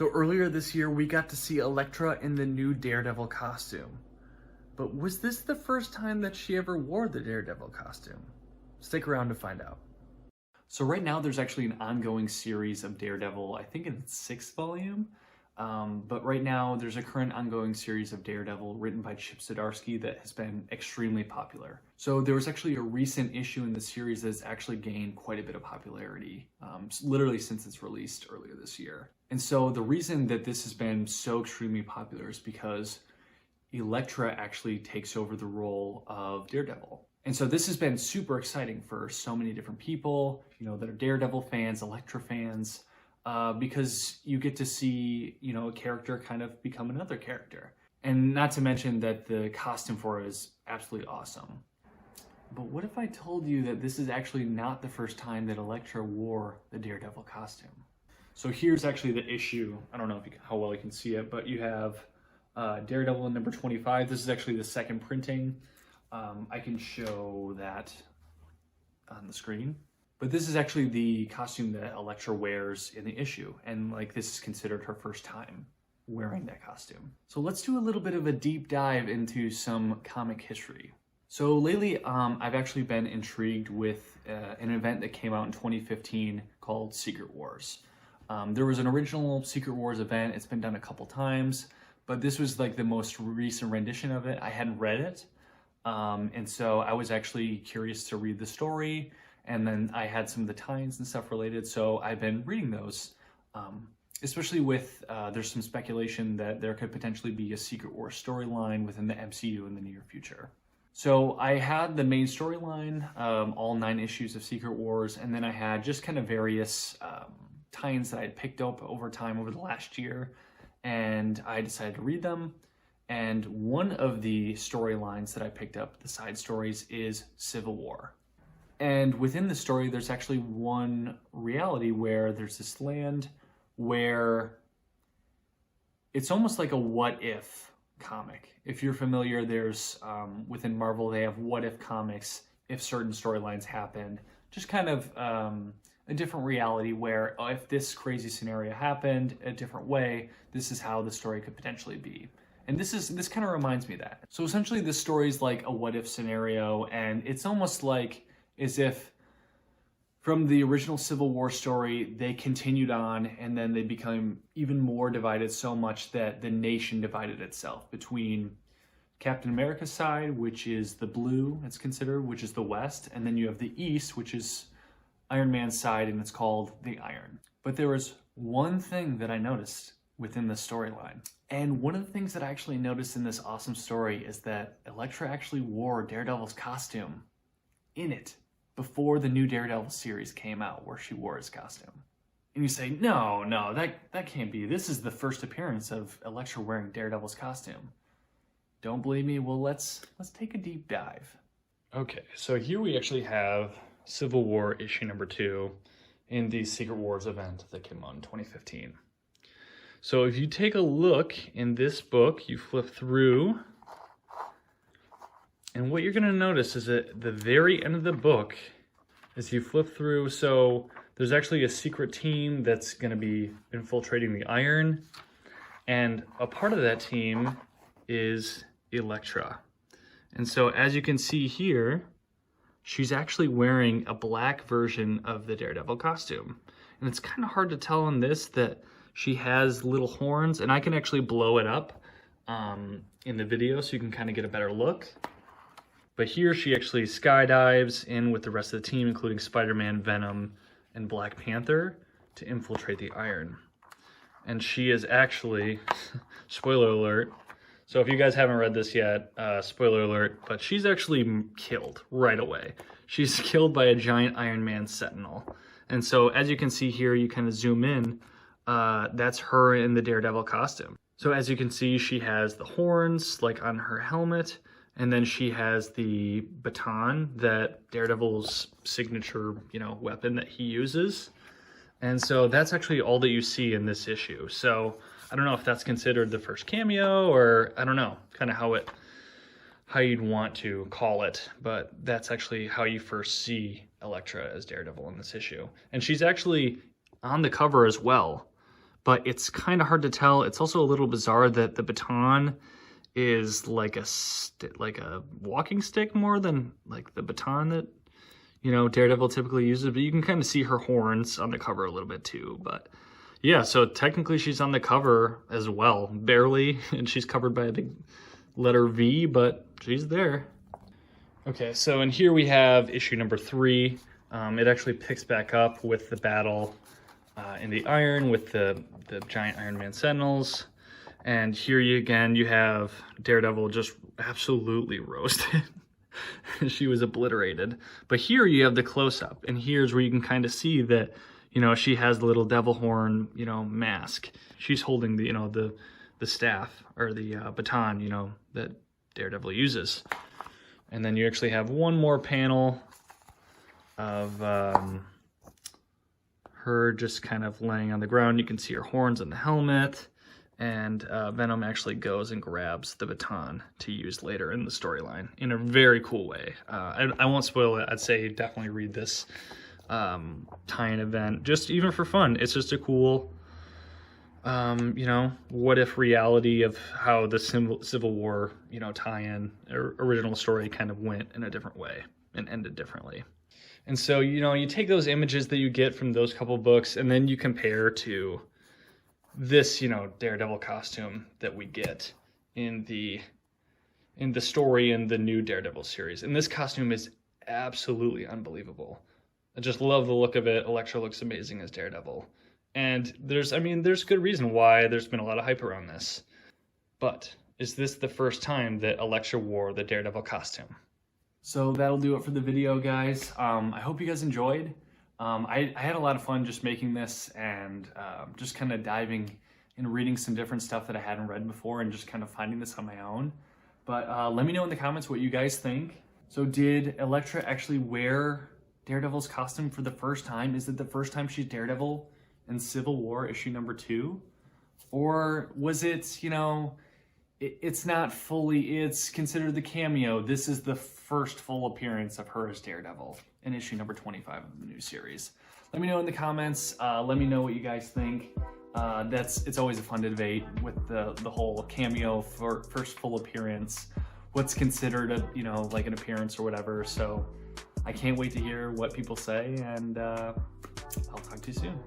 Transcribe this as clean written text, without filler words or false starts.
So earlier this year, we got to see Elektra in the new Daredevil costume. But was this the first time that she ever wore the Daredevil costume? Stick around to find out. So right now there's actually an ongoing series of Daredevil, I think in its 6th volume. But right now there's a current ongoing series of Daredevil written by Chip Zdarsky that has been extremely popular. So there was actually a recent issue in the series that's actually gained quite a bit of popularity, literally since its released earlier this year. And so the reason that this has been so extremely popular is because Elektra actually takes over the role of Daredevil. And so this has been super exciting for so many different people, you know, that are Daredevil fans, Elektra fans, because you get to see, you know, a character kind of become another character. And not to mention that the costume for it is absolutely awesome. But what if I told you that this is actually not the first time that Elektra wore the Daredevil costume? So here's actually the issue. I don't know if how well you can see it, but you have Daredevil in number 25. This is actually the second printing. I can show that on the screen. But this is actually the costume that Elektra wears in the issue. And like this is considered her first time wearing that costume. So let's do a little bit of a deep dive into some comic history. So lately, I've actually been intrigued with an event that came out in 2015 called Secret Wars. There was an original Secret Wars event. It's been done a couple times, but this was like the most recent rendition of it. I hadn't read it. And so I was actually curious to read the story, and then I had some of the tie-ins and stuff related. So I've been reading those, especially with, there's some speculation that there could potentially be a Secret Wars storyline within the MCU in the near future. So I had the main storyline, all 9 issues of Secret Wars, and then I had just kind of various tie-ins that I had picked up over time over the last year, and I decided to read them. And one of the storylines that I picked up, the side stories, is Civil War. And within the story, there's actually one reality where there's this land where it's almost like a what-if comic. If you're familiar, there's, within Marvel, they have what-if comics if certain storylines happened. Just kind of a different reality where if this crazy scenario happened a different way, this is how the story could potentially be. And this kind of reminds me of that. So essentially this story is like a what if scenario, and it's almost like as if from the original Civil War story, they continued on and then they become even more divided, so much that the nation divided itself between Captain America's side, which is the blue, it's considered, which is the West, and then you have the East, which is Iron Man's side, and it's called the Iron. But there was one thing that I noticed within the storyline. And one of the things that I actually noticed in this awesome story is that Elektra actually wore Daredevil's costume in it before the new Daredevil series came out, where she wore his costume. And you say, no, that can't be. This is the first appearance of Elektra wearing Daredevil's costume. Don't believe me? Well, let's take a deep dive. Okay, so here we actually have Civil War issue number 2 in the Secret Wars event that came out in 2015. So if you take a look in this book, you flip through, and what you're going to notice is at the very end of the book, as you flip through, so there's actually a secret team that's going to be infiltrating the Iron, and a part of that team is Elektra. And so as you can see here, she's actually wearing a black version of the Daredevil costume. And it's kind of hard to tell on this that she has little horns, and I can actually blow it up in the video so you can kind of get a better look. But here she actually skydives in with the rest of the team, including Spider-Man, Venom, and Black Panther, to infiltrate the Iron. And she is actually, spoiler alert, so if you guys haven't read this yet, spoiler alert, but she's actually killed right away. She's killed by a giant Iron Man Sentinel. And so as you can see here, you kind of zoom in, that's her in the Daredevil costume. So as you can see, she has the horns like on her helmet, and then she has the baton, that Daredevil's signature, weapon that he uses. And so that's actually all that you see in this issue. So I don't know if that's considered the first cameo, or I don't know, kind of how you'd want to call it, but that's actually how you first see Elektra as Daredevil in this issue. And she's actually on the cover as well, but it's kind of hard to tell. It's also a little bizarre that the baton is like a walking stick more than like the baton that, you know, Daredevil typically uses, but you can kind of see her horns on the cover a little bit too. But yeah, so technically she's on the cover as well, barely, and she's covered by a big letter V, but she's there. Okay, so in here we have issue number 3. It actually picks back up with the battle in the Iron with the giant Iron Man Sentinels. And here you have Daredevil just absolutely roasted. She was obliterated. But here you have the close-up, and here's where you can kind of see that, you know, she has the little devil horn, you know, mask. She's holding the, you know, the staff or the baton, you know, that Daredevil uses. And then you actually have one more panel of her just kind of laying on the ground. You can see her horns on the helmet. And Venom actually goes and grabs the baton to use later in the storyline in a very cool way. I won't spoil it. I'd say definitely read this tie-in event, just even for fun. It's just a cool, you know, what if reality of how the Civil War, you know, tie-in or original story kind of went in a different way and ended differently. And so, you know, you take those images that you get from those couple books and then you compare to this, you know, Daredevil costume that we get in the story in the new Daredevil series. And this costume is absolutely unbelievable. I just love the look of it. Elektra looks amazing as Daredevil. And there's good reason why there's been a lot of hype around this. But is this the first time that Elektra wore the Daredevil costume? So that'll do it for the video, guys. I hope you guys enjoyed. I had a lot of fun just making this and just kind of diving and reading some different stuff that I hadn't read before and just kind of finding this on my own. But let me know in the comments what you guys think. So did Elektra actually wear Daredevil's costume for the first time? Is it the first time she's Daredevil in Civil War issue number 2? Or was it, you know, it's not fully, it's considered the cameo. This is the first full appearance of her as Daredevil in issue number 25 of the new series. Let me know in the comments. Let me know what you guys think. It's always a fun debate with the whole cameo for first full appearance. What's considered a, you know, like an appearance or whatever. So I can't wait to hear what people say, and I'll talk to you soon.